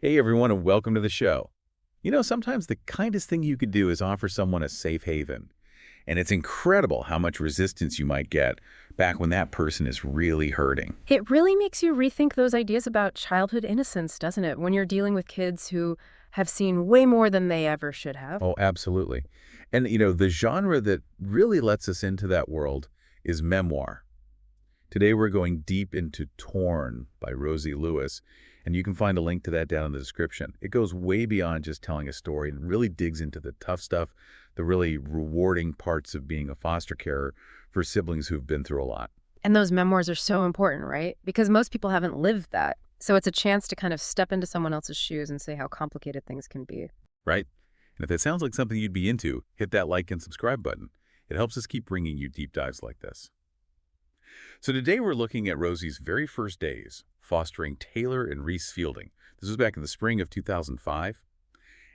Hey everyone, and welcome to the show. Sometimes the kindest thing you could do is offer someone a safe haven. And it's incredible how much resistance you might get back when that person is really hurting. It really makes you rethink those ideas about childhood innocence, doesn't it? When you're dealing with kids who have seen way more than they ever should have. Oh, absolutely. And the genre that really lets us into that world is memoir. Today we're going deep into Torn by Rosie Lewis, and you can find a link to that down in the description. It goes way beyond just telling a story and really digs into the tough stuff, the really rewarding parts of being a foster carer for siblings who've been through a lot. And those memoirs are so important, right? Because most people haven't lived that. So it's a chance to kind of step into someone else's shoes and say how complicated things can be. Right? And if that sounds like something you'd be into, hit that like and subscribe button. It helps us keep bringing you deep dives like this. So today we're looking at Rosie's very first days fostering Taylor and Reece Fielding. This was back in the spring of 2005,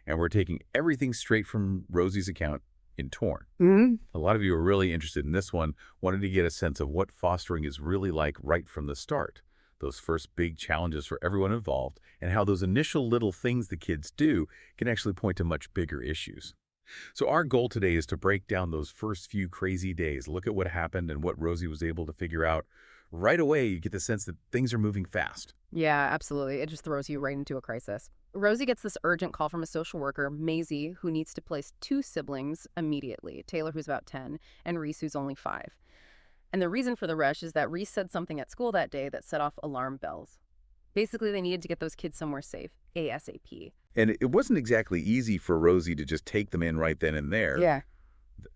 and we're taking everything straight from Rosie's account in Torn. A lot of you are really interested in this one, wanted to get a sense of what fostering is really like right from the start, those first big challenges for everyone involved, and how those initial little things the kids do can actually point to much bigger issues. So our goal today is to break down those first few crazy days, look at what happened and what Rosie was able to figure out. Right away, you get the sense that things are moving fast. Yeah, absolutely. It just throws you right into a crisis. Rosie gets this urgent call from a social worker, Maisie, who needs to place two siblings immediately, Taylor, who's about 10, and Reese, who's only 5. And the reason for the rush is that Reese said something at school that day that set off alarm bells. Basically, they needed to get those kids somewhere safe, ASAP. And it wasn't exactly easy for Rosie to just take them in right then and there. Yeah,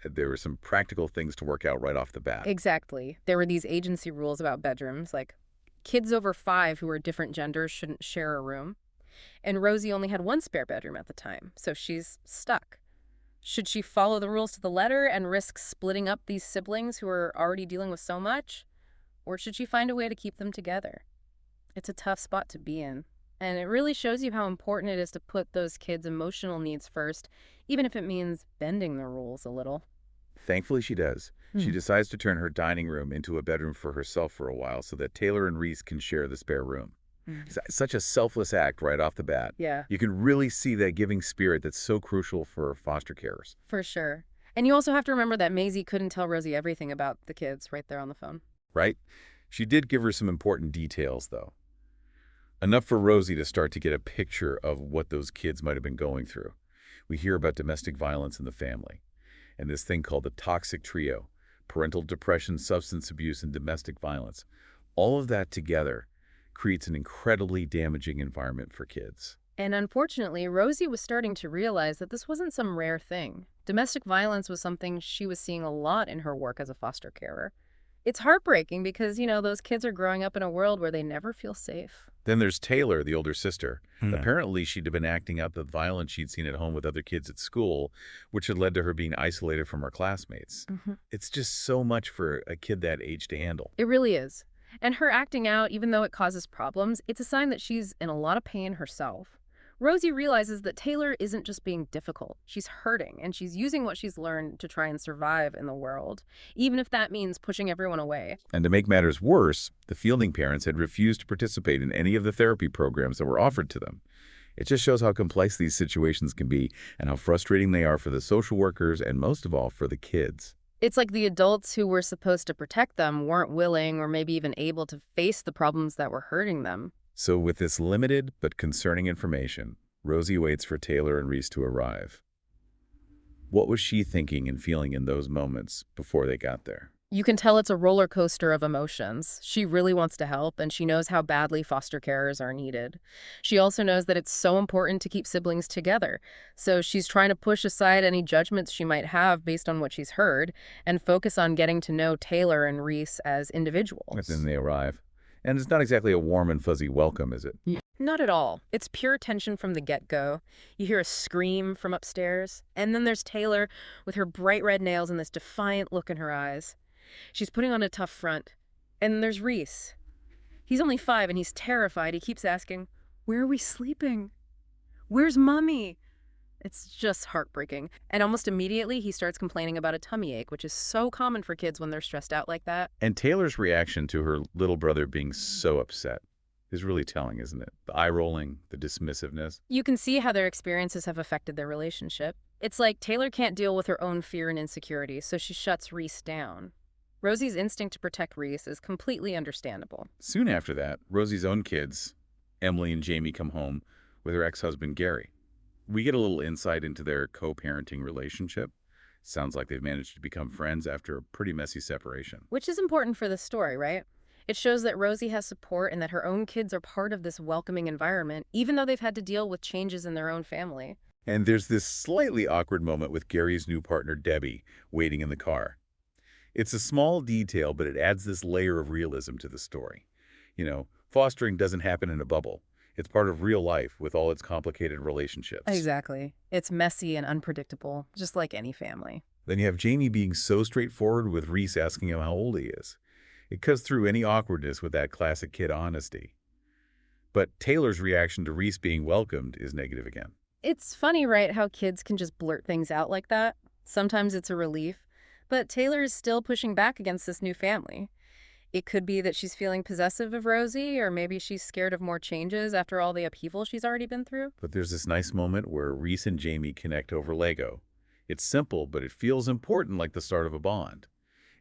There were some practical things to work out right off the bat. exactly. There were these agency rules about bedrooms, like kids over 5 who were different genders shouldn't share a room. And Rosie only had one spare bedroom at the time, so she's stuck. Should she follow the rules to the letter and risk splitting up these siblings who are already dealing with so much? Or should she find a way to keep them together? It's a tough spot to be in. And it really shows you how important it is to put those kids' emotional needs first, even if it means bending the rules a little. Thankfully, she does. She decides to turn her dining room into a bedroom for herself for a while so that Taylor and Reese can share the spare room. Mm. It's such a selfless act right off the bat. Yeah, You can really see that giving spirit that's so crucial for foster carers, for sure. And you also have to remember that Maisie couldn't tell Rosie everything about the kids right there on the phone. right? She did give her some important details, though. Enough for Rosie to start to get a picture of what those kids might have been going through. We hear about domestic violence in the family, and this thing called the toxic trio, parental depression, substance abuse, and domestic violence. All of that together creates an incredibly damaging environment for kids. And unfortunately, Rosie was starting to realize that this wasn't some rare thing. Domestic violence was something she was seeing a lot in her work as a foster carer. It's heartbreaking because, those kids are growing up in a world where they never feel safe. Then there's Taylor, the older sister. Apparently, she'd been acting out the violence she'd seen at home with other kids at school, which had led to her being isolated from her classmates. It's just so much for a kid that age to handle. It really is. And her acting out, even though it causes problems, it's a sign that she's in a lot of pain herself. Rosie realizes that Taylor isn't just being difficult. She's hurting, and she's using what she's learned to try and survive in the world, even if that means pushing everyone away. And to make matters worse, the Fielding parents had refused to participate in any of the therapy programs that were offered to them. It just shows how complex these situations can be and how frustrating they are for the social workers and, most of all, for the kids. It's like the adults who were supposed to protect them weren't willing or maybe even able to face the problems that were hurting them. So with this limited but concerning information, Rosie waits for Taylor and Reese to arrive. What was she thinking and feeling in those moments before they got there? You can tell it's a roller coaster of emotions. She really wants to help, and she knows how badly foster carers are needed. She also knows that it's so important to keep siblings together. So she's trying to push aside any judgments she might have based on what she's heard and focus on getting to know Taylor and Reese as And individuals. then they arrive. And it's not exactly a warm and fuzzy welcome, is it? Not at all. It's pure tension from the get-go. You hear a scream from upstairs, and then there's Taylor with her bright red nails and this defiant look in her eyes. She's putting on a tough front. And then there's Reese. He's only 5 and he's terrified. He keeps asking, "Where are we sleeping? Where's Mommy?" It's just heartbreaking. And almost immediately, he starts complaining about a tummy ache, which is so common for kids when they're stressed out like that. And Taylor's reaction to her little brother being so upset. is really telling, isn't it? The eye rolling, the dismissiveness. You can see how their experiences have affected their relationship. It's like Taylor can't deal with her own fear and insecurity, so she shuts Reece down. Rosie's instinct to protect Reece is completely understandable. Soon after that, Rosie's own kids, Emily and Jamie, come home with her ex-husband, Gary. We get a little insight into their co-parenting relationship. Sounds like they've managed to become friends after a pretty messy separation. Which is important for the story, right? It shows that Rosie has support and that her own kids are part of this welcoming environment, even though they've had to deal with changes in their own family. And there's this slightly awkward moment with Gary's new partner, Debbie, waiting in the car. It's a small detail, but it adds this layer of realism to the story. Fostering doesn't happen in a bubble. It's part of real life with all its complicated relationships. Exactly. It's messy and unpredictable, just like any family. Then you have Jamie being so straightforward with Reece asking him how old he is. It cuts through any awkwardness with that classic kid honesty. But Taylor's reaction to Reece being welcomed is negative again. It's funny, right, how kids can just blurt things out like that? Sometimes it's a relief, but Taylor is still pushing back against this new family. It could be that she's feeling possessive of Rosie, or maybe she's scared of more changes after all the upheaval she's already been through. But there's this nice moment where Reece and Jamie connect over Lego. It's simple, but it feels important, like the start of a bond.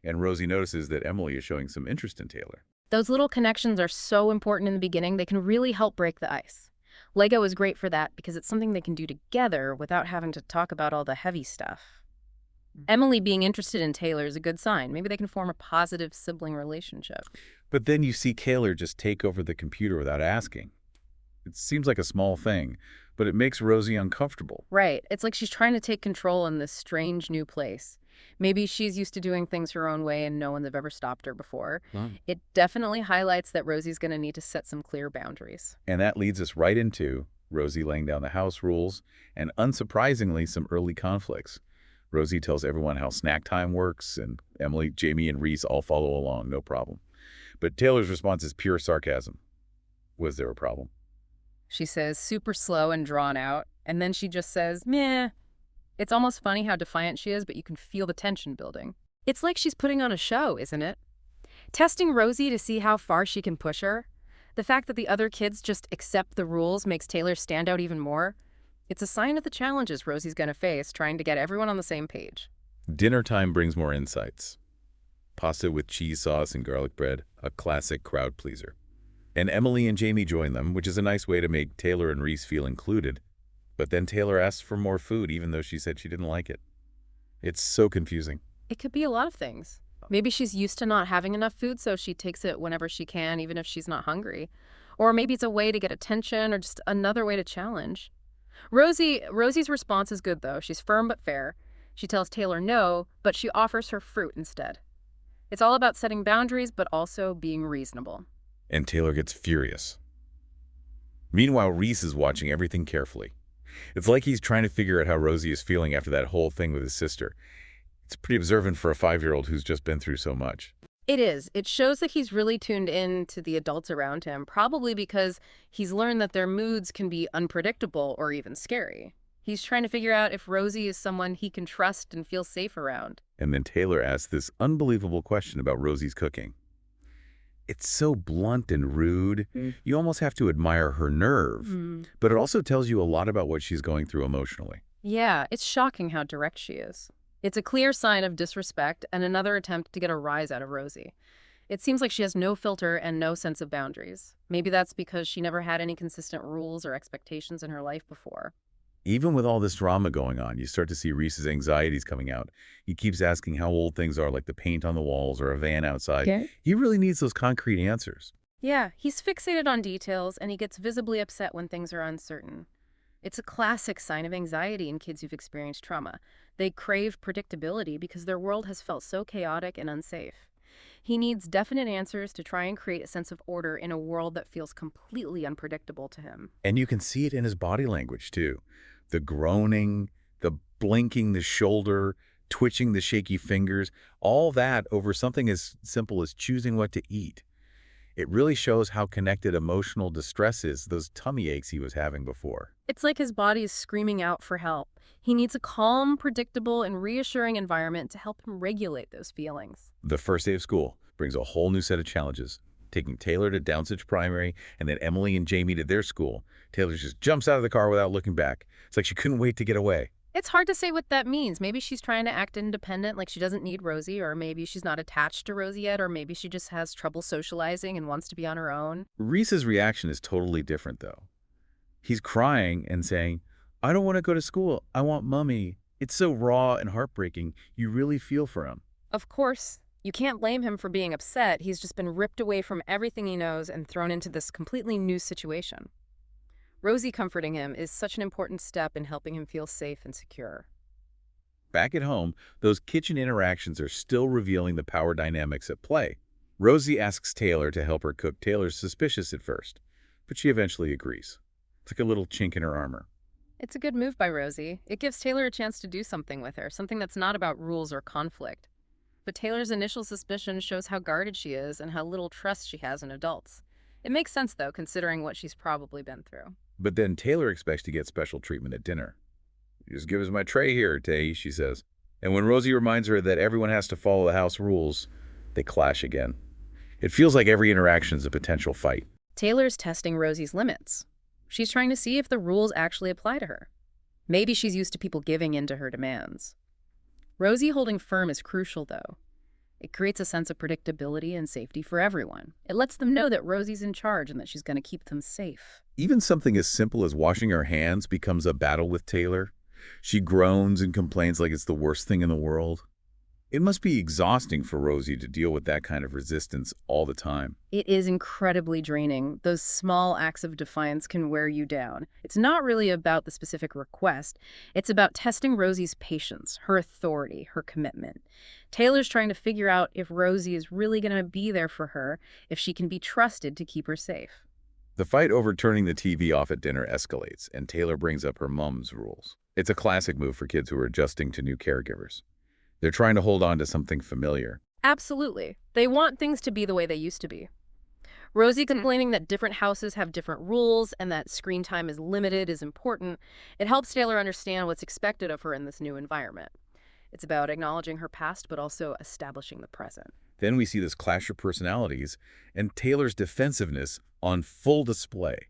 And Rosie notices that Emily is showing some interest in Taylor. Those little connections are so important in the beginning. They can really help break the ice. Lego is great for that because it's something they can do together without having to talk about all the heavy stuff. Emily being interested in Taylor is a good sign. Maybe they can form a positive sibling relationship. But then you see Taylor just take over the computer without asking. It seems like a small thing, but it makes Rosie uncomfortable. Right. It's like she's trying to take control in this strange new place. Maybe she's used to doing things her own way and no one's ever stopped her before. It definitely highlights that Rosie's going to need to set some clear boundaries. And that leads us right into Rosie laying down the house rules and, unsurprisingly, some early conflicts. Rosie tells everyone how snack time works, and Emily, Jamie, and Reece all follow along, no problem. But Taylor's response is pure sarcasm. Was there a problem? She says super slow and drawn out, and then she just says, meh. It's almost funny how defiant she is, but you can feel the tension building. It's like she's putting on a show, isn't it? Testing Rosie to see how far she can push her. The fact that the other kids just accept the rules makes Taylor stand out even more. It's a sign of the challenges Rosie's going to face trying to get everyone on the same page. Dinner time brings more insights. Pasta with cheese sauce and garlic bread, a classic crowd pleaser. And Emily and Jamie join them, which is a nice way to make Taylor and Reece feel included. But then Taylor asks for more food, even though she said she didn't like it. It's so confusing. It could be a lot of things. Maybe she's used to not having enough food, so she takes it whenever she can, even if she's not hungry. Or maybe it's a way to get attention or just another way to challenge. Rosie's response is good, though. She's firm but fair. She tells Taylor no, but she offers her fruit instead. It's all about setting boundaries, but also being reasonable. And Taylor gets furious. Meanwhile, Reece is watching everything carefully. It's like he's trying to figure out how Rosie is feeling after that whole thing with his sister. It's pretty observant for a 5-year-old who's just been through so much. It is. It shows that he's really tuned in to the adults around him, probably because he's learned that their moods can be unpredictable or even scary. He's trying to figure out if Rosie is someone he can trust and feel safe around. And then Taylor asks this unbelievable question about Rosie's cooking. It's so blunt and rude. You almost have to admire her nerve. But it also tells you a lot about what she's going through emotionally. Yeah, it's shocking how direct she is. It's a clear sign of disrespect and another attempt to get a rise out of Rosie. It seems like she has no filter and no sense of boundaries. Maybe that's because she never had any consistent rules or expectations in her life before. Even with all this drama going on, you start to see Reece's anxieties coming out. He keeps asking how old things are, like the paint on the walls or a van outside. Okay. He really needs those concrete answers. Yeah, he's fixated on details, and he gets visibly upset when things are uncertain. It's a classic sign of anxiety in kids who've experienced trauma. They crave predictability because their world has felt so chaotic and unsafe. He needs definite answers to try and create a sense of order in a world that feels completely unpredictable to him. And you can see it in his body language, too. The groaning, the blinking the shoulder, twitching the shaky fingers, all that over something as simple as choosing what to eat. It really shows how connected emotional distress is, those tummy aches he was having before. It's like his body is screaming out for help. He needs a calm, predictable, and reassuring environment to help him regulate those feelings. The first day of school brings a whole new set of challenges. taking Taylor to Downsage Primary and then Emily and Jamie to their school. Taylor just jumps out of the car without looking back. It's like she couldn't wait to get away. It's hard to say what that means. Maybe she's trying to act independent, like she doesn't need Rosie, or maybe she's not attached to Rosie yet, or maybe she just has trouble socializing and wants to be on her own. Reese's reaction is totally different, though. He's crying and saying, I don't want to go to school. I want Mommy. It's so raw and heartbreaking. You really feel for him. Of course, you can't blame him for being upset. He's just been ripped away from everything he knows and thrown into this completely new situation. Rosie comforting him is such an important step in helping him feel safe and secure. Back at home, those kitchen interactions are still revealing the power dynamics at play. Rosie asks Taylor to help her cook. Taylor's suspicious at first, but she eventually agrees. It's like a little chink in her armor. It's a good move by Rosie. It gives Taylor a chance to do something with her, something that's not about rules or conflict. But Taylor's initial suspicion shows how guarded she is and how little trust she has in adults. It makes sense, though, considering what she's probably been through. But then Taylor expects to get special treatment at dinner. Just give us my tray here, Tay, she says. And when Rosie reminds her that everyone has to follow the house rules, they clash again. It feels like every interaction is a potential fight. Taylor's testing Rosie's limits. She's trying to see if the rules actually apply to her. Maybe she's used to people giving in to her demands. Rosie holding firm is crucial, though. It creates a sense of predictability and safety for everyone. It lets them know that Rosie's in charge and that she's going to keep them safe. Even something as simple as washing her hands becomes a battle with Taylor. She groans and complains like it's the worst thing in the world. It must be exhausting for Rosie to deal with that kind of resistance all the time. It is incredibly draining. Those small acts of defiance can wear you down. It's not really about the specific request. It's about testing Rosie's patience, her authority, her commitment. Taylor's trying to figure out if Rosie is really going to be there for her, if she can be trusted to keep her safe. The fight over turning the TV off at dinner escalates, and Taylor brings up her mom's rules. It's a classic move for kids who are adjusting to new caregivers. They're trying to hold on to something familiar. Absolutely. They want things to be the way they used to be. Rosie complaining that different houses have different rules and that screen time is limited is important. It helps Taylor understand what's expected of her in this new environment. It's about acknowledging her past, but also establishing the present. Then we see this clash of personalities and Taylor's defensiveness on full display.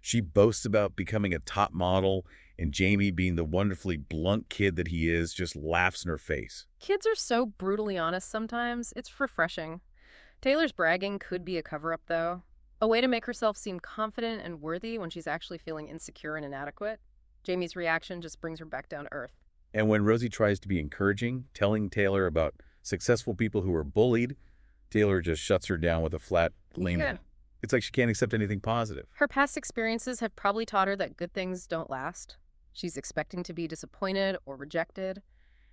She boasts about becoming a top model, and Jamie, being the wonderfully blunt kid that he is, just laughs in her face. Kids are so brutally honest sometimes. It's refreshing. Taylor's bragging could be a cover-up, though. A way to make herself seem confident and worthy when she's actually feeling insecure and inadequate. Jamie's reaction just brings her back down to earth. And when Rosie tries to be encouraging, telling Taylor about successful people who are bullied, Taylor just shuts her down with a flat, lame. Yeah. It's like she can't accept anything positive. Her past experiences have probably taught her that good things don't last. She's expecting to be disappointed or rejected.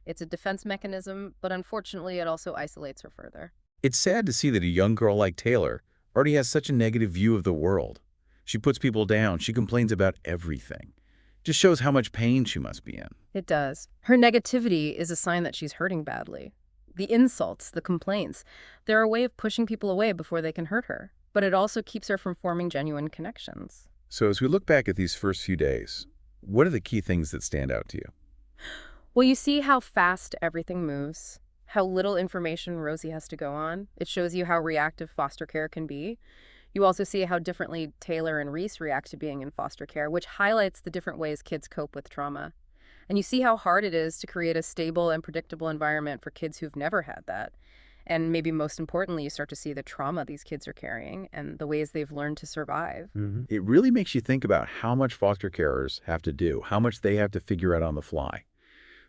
It's a defense mechanism, but unfortunately it also isolates her further. It's sad to see that a young girl like Taylor already has such a negative view of the world. She puts people down. She complains about everything. Just shows how much pain she must be in. It does. Her negativity is a sign that she's hurting badly. The insults, the complaints, they're a way of pushing people away before they can hurt her. But it also keeps her from forming genuine connections. So as we look back at these first few days, what are the key things that stand out to you? Well, you see how fast everything moves, how little information Rosie has to go on. It shows you how reactive foster care can be. You also see how differently Taylor and Reece react to being in foster care, which highlights the different ways kids cope with trauma. And you see how hard it is to create a stable and predictable environment for kids who've never had that. And maybe most importantly, you start to see the trauma these kids are carrying and the ways they've learned to survive. It really makes you think about how much foster carers have to do, how much they have to figure out on the fly.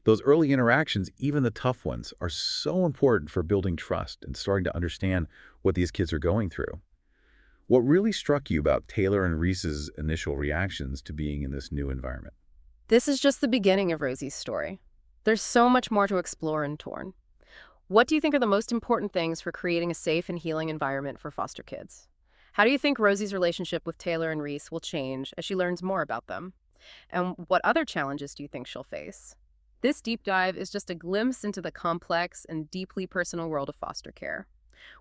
Those early interactions, even the tough ones, are so important for building trust and starting to understand what these kids are going through. What really struck you about Taylor and Reece's initial reactions to being in this new environment? This is just the beginning of Rosie's story. There's so much more to explore in Torn. What do you think are the most important things for creating a safe and healing environment for foster kids? How do you think Rosie's relationship with Taylor and Reece will change as she learns more about them? And what other challenges do you think she'll face? This deep dive is just a glimpse into the complex and deeply personal world of foster care.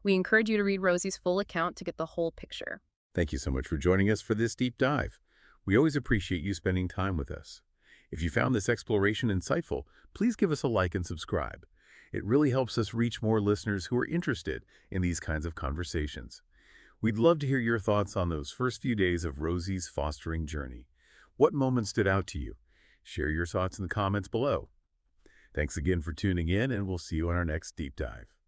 We encourage you to read Rosie's full account to get the whole picture. Thank you so much for joining us for this deep dive. We always appreciate you spending time with us. If you found this exploration insightful, please give us a like and subscribe. It really helps us reach more listeners who are interested in these kinds of conversations. We'd love to hear your thoughts on those first few days of Rosie's fostering journey. What moments stood out to you? Share your thoughts in the comments below. Thanks again for tuning in, and we'll see you on our next deep dive.